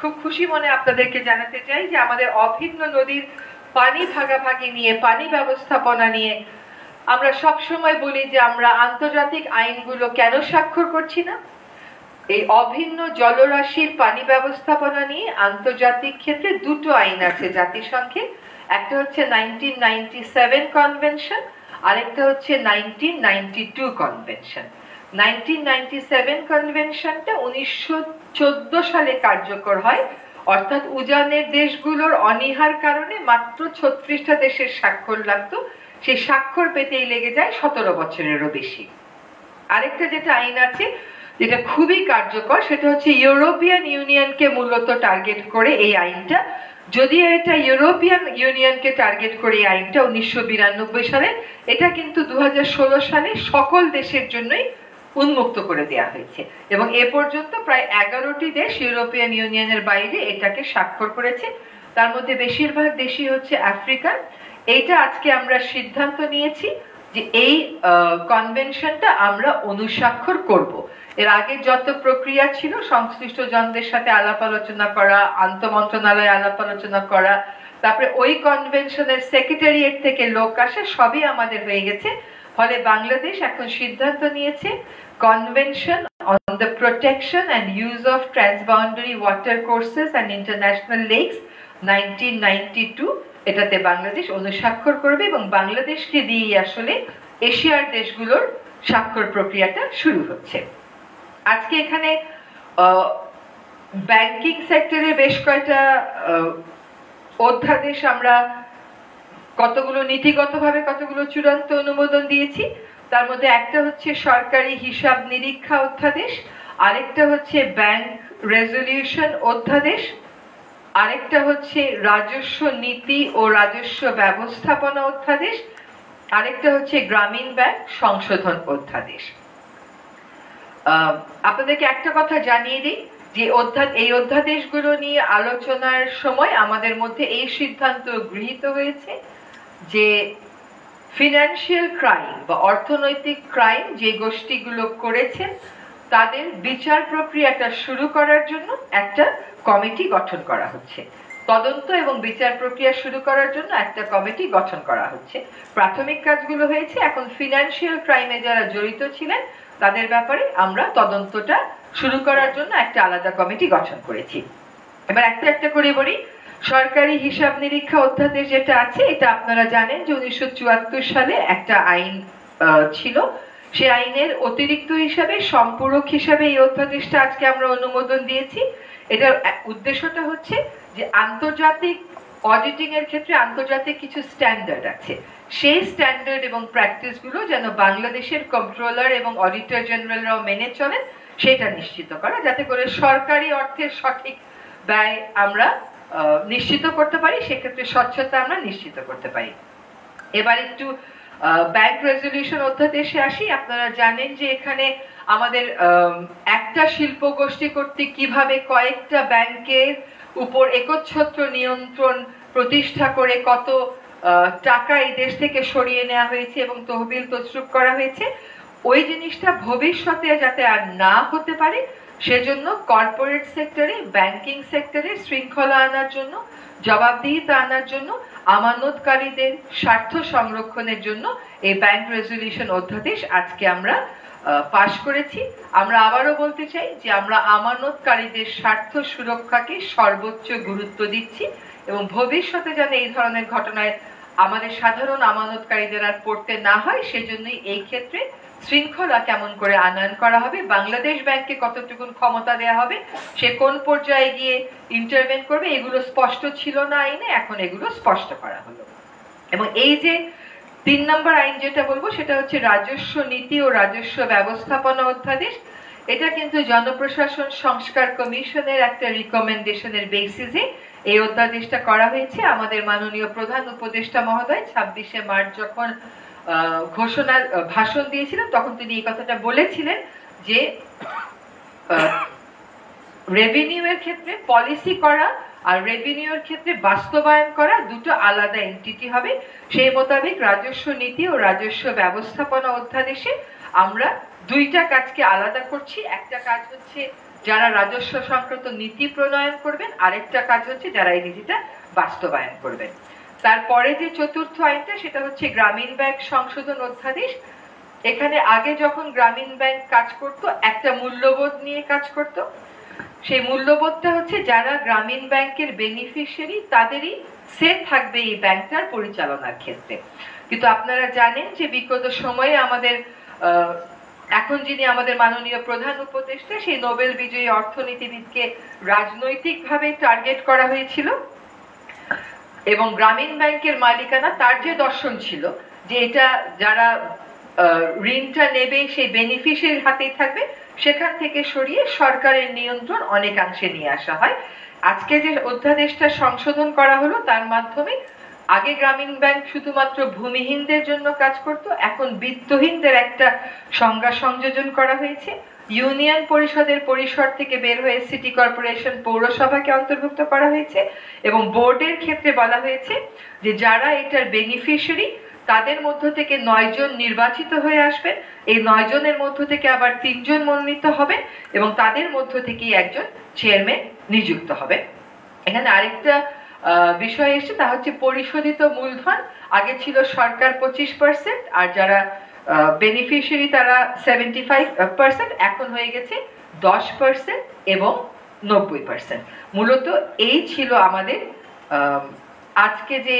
খুব খুশি মনে আপনাদেরকে জানাতে চাই যে আমাদের অভিন্ন নদীর পানি ভাগাভাগি নিয়ে, পানি ব্যবস্থাপনা নিয়ে আমরা সব সময় বলি যে আমরা আন্তর্জাতিক আইনগুলো কেন স্বাক্ষর করছি না। এই অভিন্ন জলরাশির পানি ব্যবস্থাপনা নিয়ে আন্তর্জাতিক ক্ষেত্রে দুটো আইন আছে জাতিসংঘে। একটা হচ্ছে 1997 কনভেনশন, আরেকটা হচ্ছে 1992 কনভেনশন। 1997 কনভেনশনটা 1914 সালে কার্যকর হয়, অর্থাৎ উজানের দেশগুলোর অনীহার কারণে মাত্র 36টা দেশের স্বাক্ষর লাগতো, সেই স্বাক্ষর পেতেই লেগে যায় 17 বছরেরও বেশি। আরেকটা যেটা আইন আছে যেটা খুবই কার্যকর, সেটা হচ্ছে ইউরোপিয়ান ইউনিয়নকে মূলত টার্গেট করে এই আইনটা। যদিও এটা ইউরোপিয়ান ইউনিয়নকে টার্গেট করে এই আইনটা 1992 সালে, এটা কিন্তু 2016 সালে সকল দেশের জন্যই উন্মুক্ত করে দেওয়া হয়েছে এবং এ পর্যন্ত প্রায় 11টি দেশ ইউরোপিয়ান ইউনিয়নের বাইরে এটাকে স্বাক্ষর করেছে। তার মধ্যে বেশিরভাগ দেশই হচ্ছে আফ্রিকান। এইটা আজকে আমরা সিদ্ধান্ত নিয়েছি যে এই কনভেনশনটা আমরা অনুস্বাক্ষর করব। এর আগে যত প্রক্রিয়া ছিল, সংশ্লিষ্ট জনদের সাথে আলাপ আলোচনা করা, আন্তঃমন্ত্রণালয়ে আলাপ আলোচনা করা, তারপরে ওই কনভেনশনের সেক্রেটারিয়েট থেকে লোক আসে, সবই আমাদের হয়ে গেছে। ফলে বাংলাদেশ এখন সিদ্ধান্ত নিয়েছে convention on the protection and use of transboundary water courses and international lakes 1992, এটাতে বাংলাদেশ অনুস্বাক্ষর করবে এবং বাংলাদেশকে দিয়ে আসলে এশিয়ার দেশগুলোর স্বাক্ষর প্রক্রিয়াটা শুরু হচ্ছে। আজকে এখানে ব্যাংকিং সেক্টরে বেশ কয়টা অধ্যাদেশ আমরা কতগুলো নীতিগতভাবে কতগুলো চূড়ান্ত অনুমোদন দিয়েছি। তার মধ্যে একটা হচ্ছে সরকারি হিসাব নিরীক্ষা অধ্যাদেশ, আরেকটা হচ্ছে ব্যাংক রেজলিউশন অধ্যাদেশ, আরেকটা হচ্ছে রাজস্ব নীতি ও রাজস্ব ব্যবস্থাপনা অধ্যাদেশ, আরেকটা হচ্ছে গ্রামীণ ব্যাংক সংশোধন অধ্যাদেশ। আপনাদেরকে একটা কথা জানিয়ে দিই যে এই অধ্যাদেশগুলো নিয়ে আলোচনার সময় আমাদের মধ্যে এই সিদ্ধান্ত গৃহীত হয়েছে যে ফিনান্সিয়াল ক্রাইম বা অর্থনৈতিক ক্রাইম যে গোষ্ঠীগুলো করেছেন তাদের বিচার প্রক্রিয়াটা শুরু করার জন্য একটা কমিটি গঠন করা হচ্ছে। তদন্ত এবং বিচার প্রক্রিয়া শুরু করার জন্য একটা কমিটি গঠন করা হচ্ছে। প্রাথমিক কাজগুলো হয়েছে, এখন ফিনান্সিয়াল ক্রাইমে যারা জড়িত ছিলেন তাদের ব্যাপারে আমরা তদন্তটা শুরু করার জন্য একটা আলাদা কমিটি গঠন করেছি। এবার একটা একটা করে বলি। সরকারি হিসাব নিরীক্ষা অধ্যাদেশ যেটা আছে, এটা আপনারা জানেন যে 1974 সালে একটা আইন ছিল। সেই আইনের অতিরিক্ত হিসাবে, সম্পূরক হিসাবে এই অধ্যাদেশটা আজকে আমরা অনুমোদন দিয়েছি। এটার উদ্দেশ্যটা হচ্ছে যে আন্তর্জাতিক অডিটিং এর ক্ষেত্রে আন্তর্জাতিক কিছু স্ট্যান্ডার্ড আছে, সেই স্ট্যান্ডার্ড এবং প্র্যাকটিস গুলো যেন বাংলাদেশের কন্ট্রোলার এবং অডিটর জেনারেলরাও মেনে চলেন, সেটা নিশ্চিত করা, যাতে করে সরকারি অর্থের সঠিক ব্যয় আমরা নিশ্চিত করতে পারি, সেক্ষেত্রে স্বচ্ছতা আমরা নিশ্চিত করতে পারি। এবার একটু ব্যাংক রেজলিউশন অধ্যাদেশে আসি। আপনারা জানেন যে এখানে আমাদের একটা শিল্প গোষ্ঠী কর্তৃক কিভাবে কয়েকটা ব্যাংকের উপর একচ্ছত্র নিয়ন্ত্রণ প্রতিষ্ঠা করে কত টাকা এই দেশ থেকে সরিয়ে নেওয়া হয়েছে এবং তহবিল তছরুপ করা হয়েছে, ওই জিনিসটা ভবিষ্যতে যাতে আর না হতে পারে সেজন্য কর্পোরেট সেক্টরে, ব্যাংকিং সেক্টরে শৃঙ্খলা আনার জন্য, জবাবদিহিতা আনার জন্য, আমানতকারীদের স্বার্থ সংরক্ষণের জন্য এই ব্যাংক রেজলিউশন অধ্যাদেশ আজকে আমরা পাশ করেছি। আমরা আবারও বলতে চাই যে আমরা আমানতকারীদের স্বার্থ সুরক্ষাকে সর্বোচ্চ গুরুত্ব দিচ্ছি এবং ভবিষ্যতে যেন এই ধরনের ঘটনায় আমাদের সাধারণ আমানতকারীদের আর পড়তে না হয়, সেজন্যই এই ক্ষেত্রে শৃঙ্খলা কেমন করে আনয়ন করা হবে, বাংলাদেশ ব্যাংককে কতটুকু ক্ষমতা দেওয়া হবে, সে কোন পর্যায়ে গিয়ে ইন্টারভেন করবে, এগুলো স্পষ্ট ছিল না আইনে, এখন এগুলো স্পষ্ট করা হলো। এবং এই যে 3 নম্বর আইন যেটা বলবো সেটা হচ্ছে রাজস্ব নীতি ও রাজস্ব ব্যবস্থাপনা অধ্যাদেশ। এটা কিন্তু জনপ্রশাসন সংস্কার কমিশনের একটা রিকমেন্ডেশনের বেসিসে এই অধ্যাদেশটা করা হয়েছে। আমাদের মাননীয় প্রধান উপদেষ্টা মহোদয় 26শে মার্চ যখন ঘোষণার ভাষণ দিয়েছিলেন তখন তিনি এই কথাটা বলেছিলেন যে রেভিনিউ এর ক্ষেত্রে পলিসি করা আর রেভিনিউ এর ক্ষেত্রে বাস্তবায়ন করা দুটো আলাদা এন্টিটি হবে। সেই মোতাবেক রাজস্ব নীতি ও রাজস্ব ব্যবস্থাপনা অধ্যাদেশে আমরা দুইটা কাজকে আলাদা করছি। একটা কাজ হচ্ছে যারা রাজস্ব সংক্রান্ত নীতি প্রণয়ন করবেন, আরেকটা কাজ হচ্ছে যারা এই নীতিটা বাস্তবায়ন করবেন। তারপরে যে চতুর্থ আইনটা সেটা হচ্ছে গ্রামীণ ব্যাংক সংশোধন অধ্যাদেশ। এখানে আগে যখন গ্রামীণ ব্যাংক কাজ করত একটা মূল্যবোধ নিয়ে কাজ করত, সেই মূল্যবোধটা হচ্ছে যারা গ্রামীণ ব্যাংকের বেনিফিশিয়ারি তাদেরই সে থাকবে এই ব্যাংকটার পরিচালনার ক্ষেত্রে। কিন্তু আপনারা জানেন যে বিগত সময়ে আমাদের এখন যিনি আমাদের মাননীয় প্রধান উপদেষ্টা, সেই নোবেল বিজয়ী অর্থনীতিবিদকে রাজনৈতিকভাবে টার্গেট করা হয়েছিল এবং গ্রামীণ ব্যাংকের মালিকানা তার যে দর্শন ছিল যে এটা যারা ঋণটা নেবে সেই বেনিফিশিয়ারির হাতেই থাকবে, সেখান থেকে সরিয়ে সরকারের নিয়ন্ত্রণ অনেকাংশে নিয়ে আসা হয়। আজকে যে অধ্যাদেশটা সংশোধন করা হলো তার মাধ্যমে আগে গ্রামীণ ব্যাংক শুধুমাত্র ভূমিহীনদের জন্য কাজ করত, এখন বিত্তহীনদের একটা সংজ্ঞা সংযোজন করা হয়েছে। ইউনিয়ন পরিষদের পরিসর থেকে বের হয়ে সিটি কর্পোরেশন, পৌরসভাকে অন্তর্ভুক্ত করা হয়েছে এবং বোর্ডের ক্ষেত্রে বলা হয়েছে যে যারা এটার বেনিফিশিয়ারি তাদের মধ্য থেকে 9 জন নির্বাচিত হয়ে আসবেন, এই 9 জনের মধ্য থেকে আবার 3 জন মনোনীত হবেন এবং তাদের মধ্য থেকেই একজন চেয়ারম্যান নিযুক্ত হবে। এখানে আরেকটা বিষয় এসছে, তা হচ্ছে পরিশোধিত মূলধন আগে ছিল সরকার 25% আর যারা বেনিফিশিয়ারি তারা 75%, এখন হয়ে গেছে 10% এবং 90%। মূলত এই ছিল আমাদের আজকে যে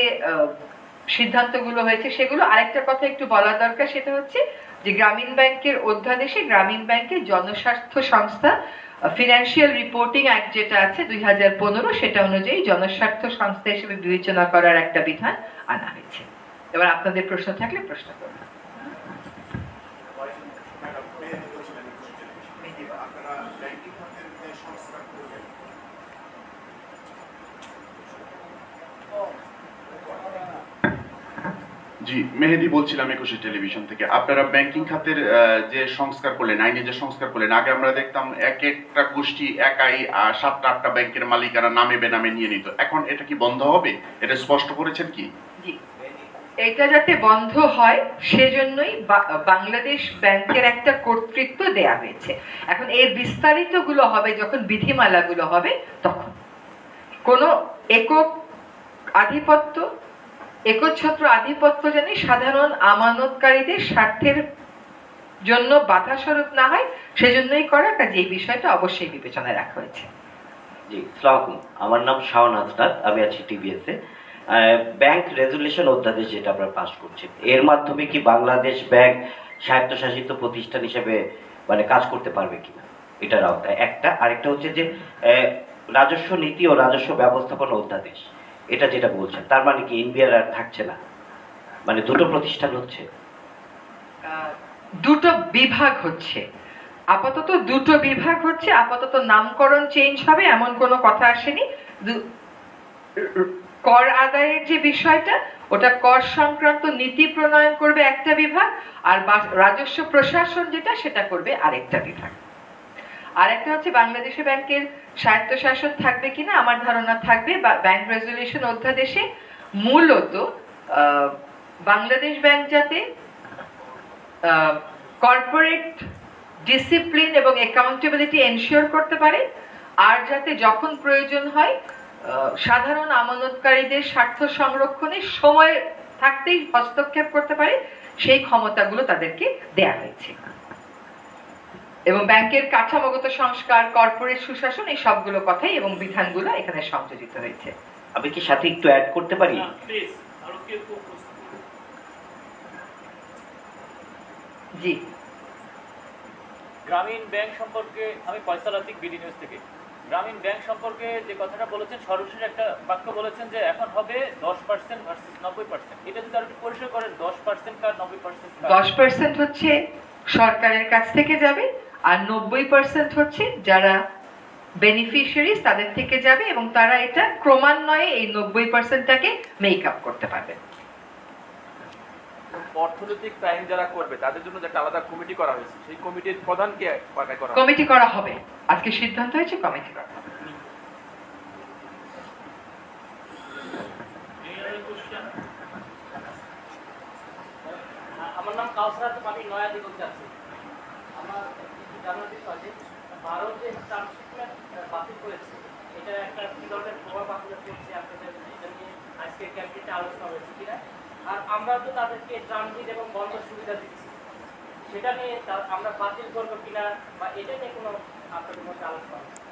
সিদ্ধান্তগুলো হয়েছে সেগুলো। আরেকটা কথা একটু বলা দরকার, সেটা হচ্ছে যে গ্রামীণ ব্যাংকের অধ্যাদেশে গ্রামীণ ব্যাংকের জনস্বার্থ সংস্থা ফিনান্সিয়াল রিপোর্টিং অ্যাক্ট যেটা আছে 2015, সেটা অনুযায়ী জনস্বার্থ সংস্থা হিসেবে বিবেচনা করার একটা বিধান আনা হয়েছে। এবার আপনাদের প্রশ্ন থাকলে প্রশ্ন করুন। জি, মেহেদি বলছিলাম 21 টেলিভিশন থেকে। আপনারা ব্যাংকিং খাতের যে সংস্কার করলেন, আইনে যে সংস্কার করলেন, আগে আমরা দেখতাম এক একটা গোষ্ঠী একাই 7-8টা ব্যাংকের মালিকানা নামে বেনামে নিয়ে নিত। এখন এটা কি বন্ধ হবে? এটা স্পষ্ট করেছেন কি? জি, এটা যাতে বন্ধ হয় সেজন্যই বাংলাদেশ ব্যাংকের একটা কর্তৃত্ব দেয়া হয়েছে। এখন এর বিস্তারিত গুলো হবে যখন বিধিমালা গুলো হবে তখন। কোন একক আধিপত্য, একচ্ছত্র আধিপত্য যেন সাধারণ আমানতকারীদের স্বার্থের জন্য বাধা স্বরূপ না হয় সেজন্যই করা, কাজে এই বিষয়টা অবশ্যই বিবেচনায় রাখা হয়েছে। জি, আসসালামু আলাইকুম। আমার নাম শাওন হাসনাত, আমি আছি টিবিএস এ। ব্যাংক রেজুলেশন অধ্যাদেশ যেটা আপনারা পাস করছেন, এর মাধ্যমে কি বাংলাদেশ ব্যাংক স্বায়ত্তশাসিত প্রতিষ্ঠান হিসেবে মানে কাজ করতে পারবে কিনা, এটার আওতায় একটা। আরেকটা হচ্ছে যে রাজস্ব নীতি ও রাজস্ব ব্যবস্থাপনা অধ্যাদেশ, এটা যেটা বলছেন তার মানে কি এনবিআর আর থাকছে না, মানে দুটো প্রতিষ্ঠান হচ্ছে? দুটো বিভাগ হচ্ছে, আপাতত দুটো বিভাগ হচ্ছে, আপাতত নামকরণ চেঞ্জ হবে এমন কোনো কথা আসেনি। কর আদায়ের যে বিষয়টা, ওটা কর সংক্রান্ত নীতি প্রণয়ন করবে একটা বিভাগ, আর রাজস্ব প্রশাসন যেটা সেটা করবে আরেকটা বিভাগ। আর একটা হচ্ছে বাংলাদেশে ব্যাংকের স্বায়ত্তশাসন থাকবে কিনা, আমার ধারণা থাকবে। ব্যাংক রেজুলেশন অধ্যাদেশে মূলত বাংলাদেশ ব্যাংক যাতে কর্পোরেট ডিসিপ্লিন এবং অ্যাকাউন্টেবিলিটি এনশিওর করতে পারে, আর যাতে যখন প্রয়োজন হয় সাধারণ আমানতকারীদের স্বার্থ সংরক্ষণে সময় থাকতেই হস্তক্ষেপ করতে পারে, সেই ক্ষমতাগুলো তাদেরকে দেয়া হয়েছে। এবং ব্যাংকের কাঠামোগত সংস্কার, কর্পোরেট সুশাসন, এই সবগুলো কথাই এবং বিধানগুলো এখানে সংযোজিত হয়েছে। আমি কি সাথে একটু অ্যাড করতে পারি? জি, গ্রামীণ ব্যাংক সম্পর্কে আমি ফয়সাল আতিক, বিডি নিউজ থেকে। গ্রামীণ ব্যাংক সম্পর্কে যে কথাটা বলেছেন, সর্বশেষ একটা বাক্য বলেছেন যে এখন হবে 10% ভার্সেস 90%। এটা যদি আরো পরিষ্কার করেন, 10% কার 90%? 10% হচ্ছে সরকারের কাছ থেকে যাবে আর 90% হচ্ছে যারা বেনিফিশিয়ারিজ তাদের থেকে যাবে, এবং তারা এটা ক্রমান্বয়ে এই 90%টাকে মেক আপ করতে পারবে। অর্থনৈতিক ক্রাইম যারা করবে তাদের জন্য একটা আলাদা কমিটি করা হয়েছে, সেই কমিটির প্রধানকে কমিটি করা হবে। আজকে সিদ্ধান্ত হয়েছে কমিটি করা হবে। আমার নাম কাউসার, আমি নয়া দিগন্তে আছি। আমার জানার বিষয় আছে ভারত যে ট্রান্সশিপমেন্ট বাতিল করেছে, এটা একটা কি ধরনের প্রভাব আসলে পড়ছে আপনাদের, এটা নিয়ে আজকে ক্যাবিনেটে আলোচনা হয়েছে কিনা? আর আমরা তো তাদেরকে ট্রানজিট এবং বন্দর সুবিধা দিচ্ছি, সেটা নিয়ে আমরা বাতিল করবো কিনা বা এটা নিয়ে কোনো আপনাদের মধ্যে আলোচনা হচ্ছে?